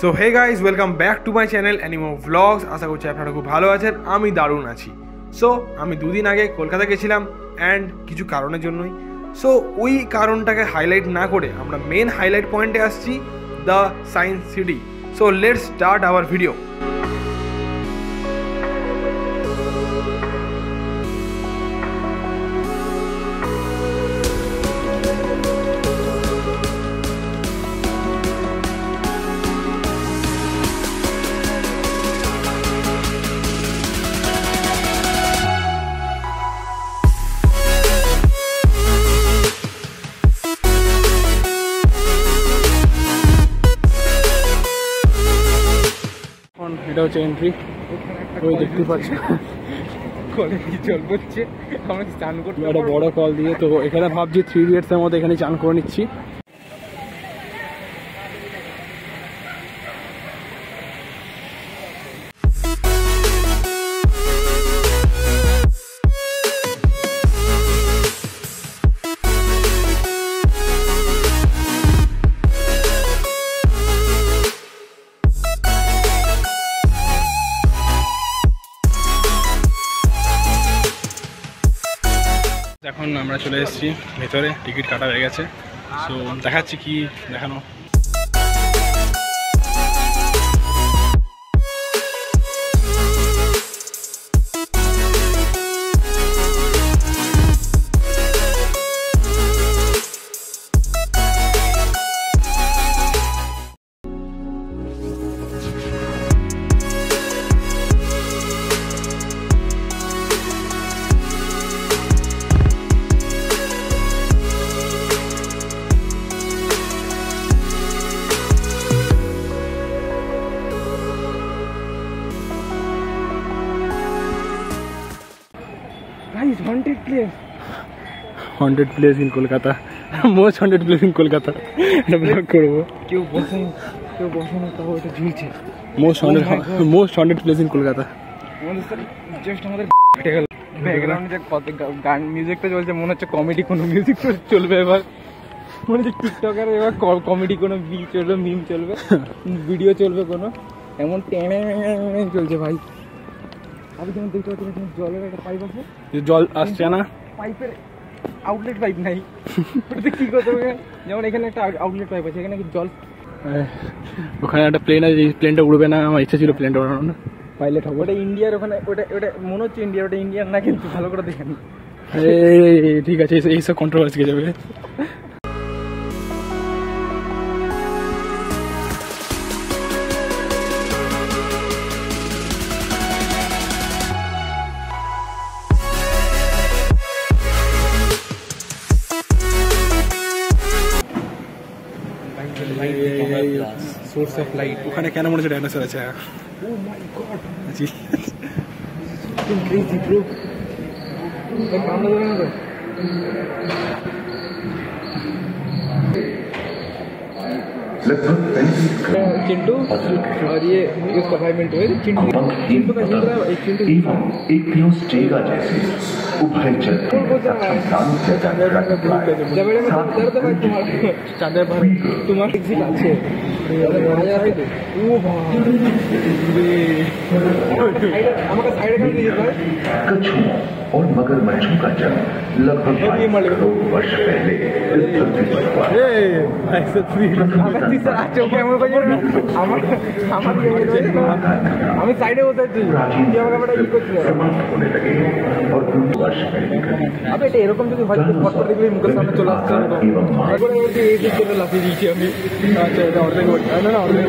So hey guys welcome back to my channel Animo vlogs. आशा करছি আপনারা খুব ভালো আছেন, আমি দারুণ আছি। সো আমি দুদিন আগে কলকাতা গেছিলাম অ্যান্ড কিছু কারণের জন্যই। সো ওই কারণটাকে হাইলাইট না করে আমরা মেন হাইলাইট পয়েন্টে আসছি, the science city. So let's start our video. এটা হচ্ছে এন্ট্রি, ওই দেখতে পাচ্ছি কলে কি জল পড়ছে, আমরা চান করতে একটা বড় কল দিয়ে। তো এখানে ভাবছি 3 ইডিয়টস এর মধ্যে এখানে চান করে নিচ্ছি। এখন আমরা চলে এসেছি ভেতরে, টিকিট কাটা হয়ে গেছে। সো দেখাচ্ছি কি দেখানো। Haunted place in Kolkata, most haunted place in Kolkata. এটা ব্লগ করব। কেউ বসে না, তাও এটা ঝুলছে। most haunted place in Kolkata. Just আমাদের কেটে গেল। ব্যাকগ্রাউন্ডে যে কত গান মিউজিকটা চলছে, মনে হচ্ছে কমেডি কোনো মিউজিক চলবে এবার। মনে হচ্ছে টিকটকার এবার কমেডি কোনো চলবে, মিম চলবে, ভিডিও চলবে কোনো, এমন টেনে চলছে ভাই। আমি যেমন দেখতে পাচ্ছি জলের একটা পাইপ আছে, জল আসছে না, পাইপের আউটলেট পাইপ নাই। ওটাতে কি করতে হবে? যেমন এখানে একটা আউটলেট পাইপ আছে, এখানে কি জল, ওখানে একটা প্লেন আছে, এই প্লেনটা উড়বে না। আমার ইচ্ছা ছিল প্লেনটা উড়ানো, পাইলট হবে। ওটা ইন্ডিয়ার, ওখানে ওটা মনে হচ্ছে ইন্ডিয়ার, ওটা ইন্ডিয়ার না, কিন্তু ভালো করে দেখেন। ঠিক আছে, এইসব কন্ট্রোভার্সি কে যাবে। সোর্স অফ লাইট ওখানে কেন মনে হচ্ছে ডাইনোসর আছে। ও my god, G crazy bro. Chintu और ये उसका भाई मिंटू है। चिंटू का जिंदा चिंटू एक स्टेगा जैसे उभयचर चांदे भर तुम्हारा एग्जिट আছে ও আমাকে সাইডে कर दीजिए भाई। कछुओं और मगरमच्छों का जन्म लगभग 5 करोड़ वर्ष पहले इस धरती पर हुआ। আমি সাইডে বসে আছি, होने लगे और कुछ वर्ष पहले अब এটা এরকম যদি হয়, ফট করে দেখলে মুখের সামনে চলে আসছে। একবার বলছি এই দিক থেকে লাফিয়ে দিয়েছি আমি। আচ্ছা, এটা অর্ধেক না, অর্ধেক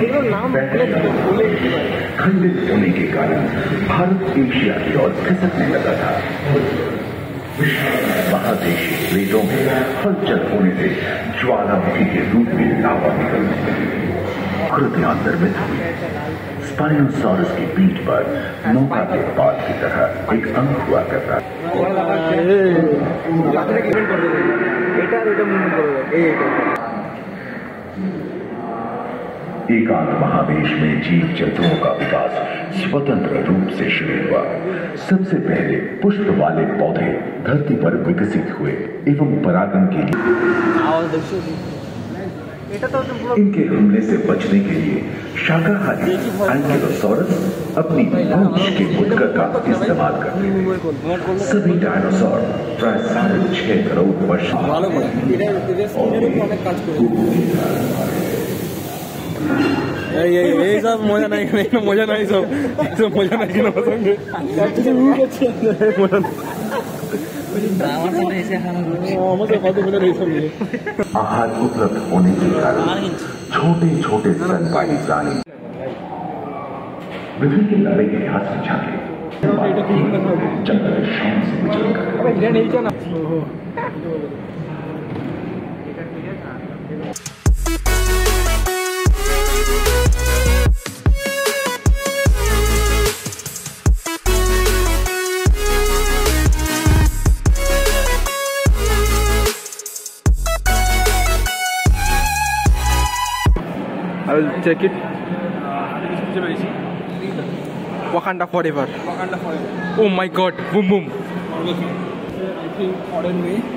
এগুলোর নাম বলে खंडित होने के कारण भारत एशिया की ओर खिसकने लगा था। महादेशी वेदों में हलचल होने से ज्वालामुखी के रूप में लावा निकलने लगी। हृदयांतर में स्पाइनोसॉरस की पीठ पर नौका के पात की तरह एक अंग हुआ करता। एकांत महादेश में जीव जंतुओं का विकास स्वतंत्र रूप से शुरू हुआ। सबसे पहले पुष्प वाले पौधे धरती पर विकसित हुए एवं परागण के लिए इनके हमले से बचने के लिए शाकाहारी एंकिलोसॉरस अपनी पूंछ के मुटकर का इस्तेमाल करते थे। सभी डायनासोर प्राय 6.5 करोड़ वर्ष सब मजा नहीं मजा नहीं सब मजा नहीं आहार उपलब्ध होने के कारण छोटे छोटे स्तनपायी प्राणी विभिन्न लड़ाई के इतिहास में झांके जंगल शाम से गुजरकर I will check it. Wakanda forever. Oh my God! Boom boom.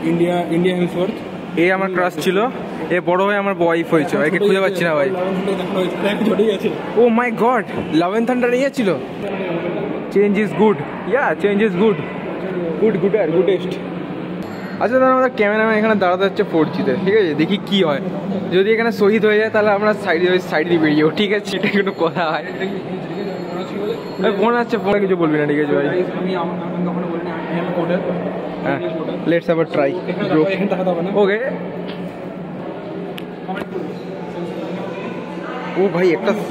India Hemsworth. এ আমার ক্রাশ ছিল, এ বড় হয়ে আমার ওয়াইফ হয়েছে, একে খুঁজে পাচ্ছি না ভাই। Oh my god, Love and Thunder এই ছিল। Change is good, change is good, goodest. আচ্ছা দাদা, আমাদের ক্যামেরাম্যান এখানে দাঁড়াতে যাচ্ছে 4G-তে, ঠিক আছে? দেখি কি হয়, যদি এখানে শহীদ হয়ে যায় তাহলে আমরা সাইড দিয়ে বেরিয়ে যাবো, ঠিক আছে? এটা কোনো কথা হয়? ফোন আছে, ফোনে কিছু বলবি না, ঠিক আছে ভাই? হ্যাঁ, let's have a try bro. Okay. ও ভাই,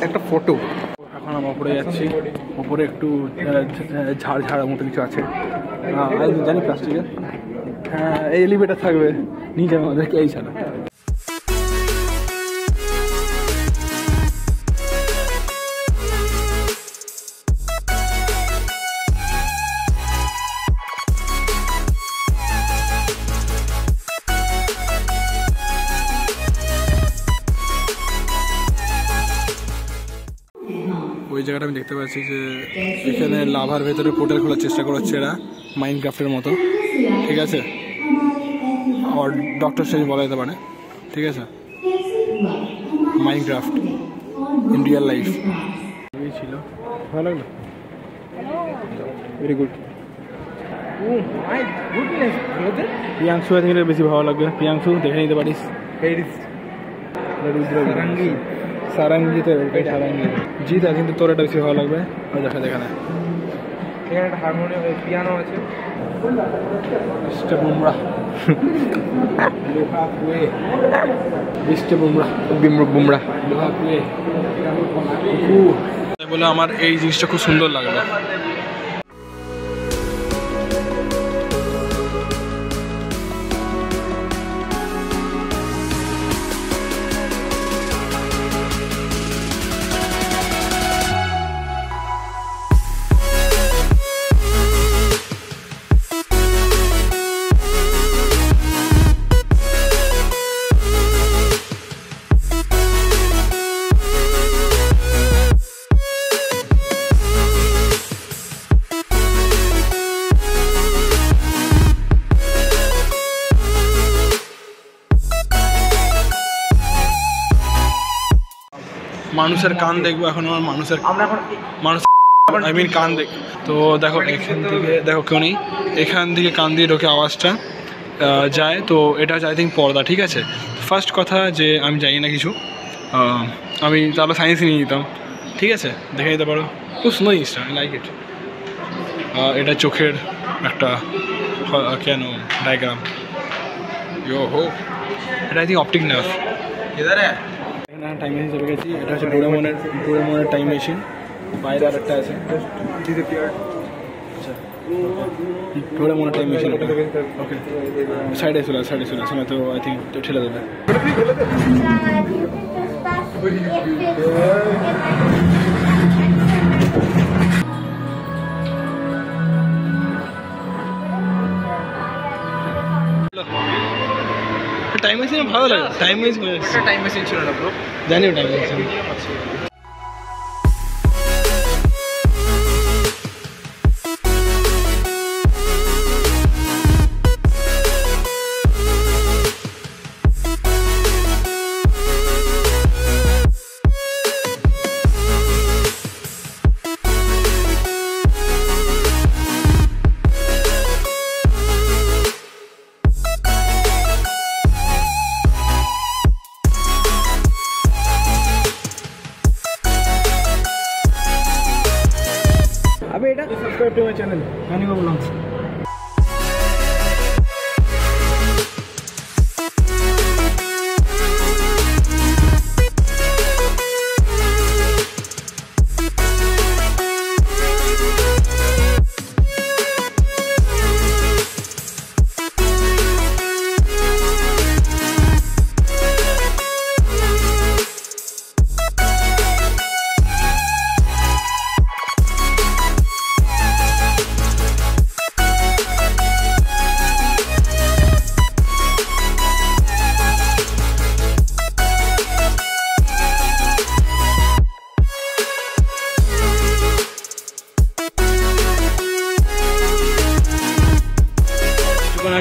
একটা ফটো। এখন আমরা উপরে যাচ্ছি, উপরে একটু ঝাড় মতো কিছু আছে, জানি প্লাস্টিকের। হ্যাঁ, এলিভেটার থাকবে নিচে আমাদেরকে, এই ছাড়া। ওই জায়গাটা আমি দেখতে পাচ্ছি যে এখানে লাভার ভেতরে পোর্টাল খোলার চেষ্টা করছে এরা, মাইনক্রাফটের মতো, ঠিক আছে? আর ডক্টর স্ট্রেঞ্জ বলা যেতে পারে, ঠিক আছে? Minecraft in real life. এই ছিল, ভালো লাগলো, ভেরি গুড। প্রিয়াংশু থেকে বেশি ভালো লাগবে, প্রিয়াংশু দেখে নিতে পারিস। সারাঙ্গিতে সারাঙ্গি জিত আছে, কিন্তু তোর এটা বেশি ভালো লাগবে। ওই দেখা না, এখানে একটা হারমোনিয়াম, পিয়ানো আছে। বলে আমার এই জিনিসটা খুব সুন্দর লাগলো। মানুষের কান দেখবো এখন, আমার মানুষ আই মিন কান দেখ। তো দেখো এখান থেকে, দেখো কেউ নেই, এখান থেকে কান দিয়ে ঢোকে আওয়াজটা যায়। তো এটা হচ্ছে আই থিঙ্ক পর্দা, ঠিক আছে? ফার্স্ট কথা যে আমি জানি না কিছু, আমি তাহলে সায়েন্সই নিয়ে নিতাম, ঠিক আছে? দেখে নিতে পারো, খুব সুন্দর জিনিসটা, আই লাইক ইট। এটা চোখের একটা কেন ডায়াগ্রাম, এটা I think optic nerve. Time machine চলে গেছি, এটা হচ্ছে ডোরেমনের টাইম মেশিন। বাইরে আর একটা আছে, আচ্ছা ডোরেমনের টাইম মেশিন। ওকে, সাইডে চলে আসে না তো আই থিঙ্ক তো ঠেলে দেবে। টাইম মেশিন ভালো লাগে, টাইম মেশিন ছিল না ব্রো, জানিও টাইম মেশিন। এটা? Subscribe to my channel Animo blogs.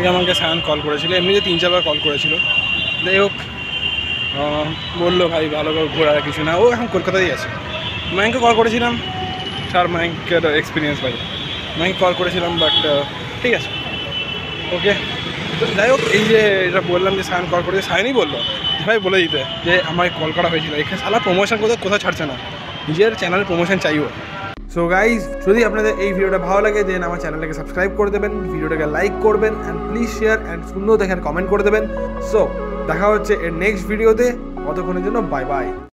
আগে আমাকে সায়ন কল করেছিল, এমনিতে 3-4 বার কল করেছিল। যাই হোক, বললো ভাই ভালো করে ঘোরার কিছু না, ও এখন কলকাতাতেই আছে। মাইকে কল করেছিলাম, স্যার মাইকের এক্সপিরিয়েন্স ভাই, মাইকে কল করেছিলাম, বাট ঠিক আছে ওকে। তো যাই হোক, এই যে এটা বললাম যে সায়ন কল করেছে, সায়নই বললো ভাই বলে দিতে যে আমাকে কল করা হয়েছিল। এখানে সালা প্রমোশন কোথাও ছাড়ছে না, নিজের চ্যানেলের প্রমোশন চাইও। সো গাইজ, যদি আপনাদের এই ভিডিওটা ভালো লাগে দেন আমার চ্যানেলটাকে সাবস্ক্রাইব করে দেবেন, ভিডিওটাকে লাইক করবেন অ্যান্ড প্লিজ শেয়ার অ্যান্ড সুন্দর দেখেন কমেন্ট করে দেবেন। সো দেখা হচ্ছে এর নেক্সট ভিডিওতে, ততক্ষণের জন্য বাই বাই।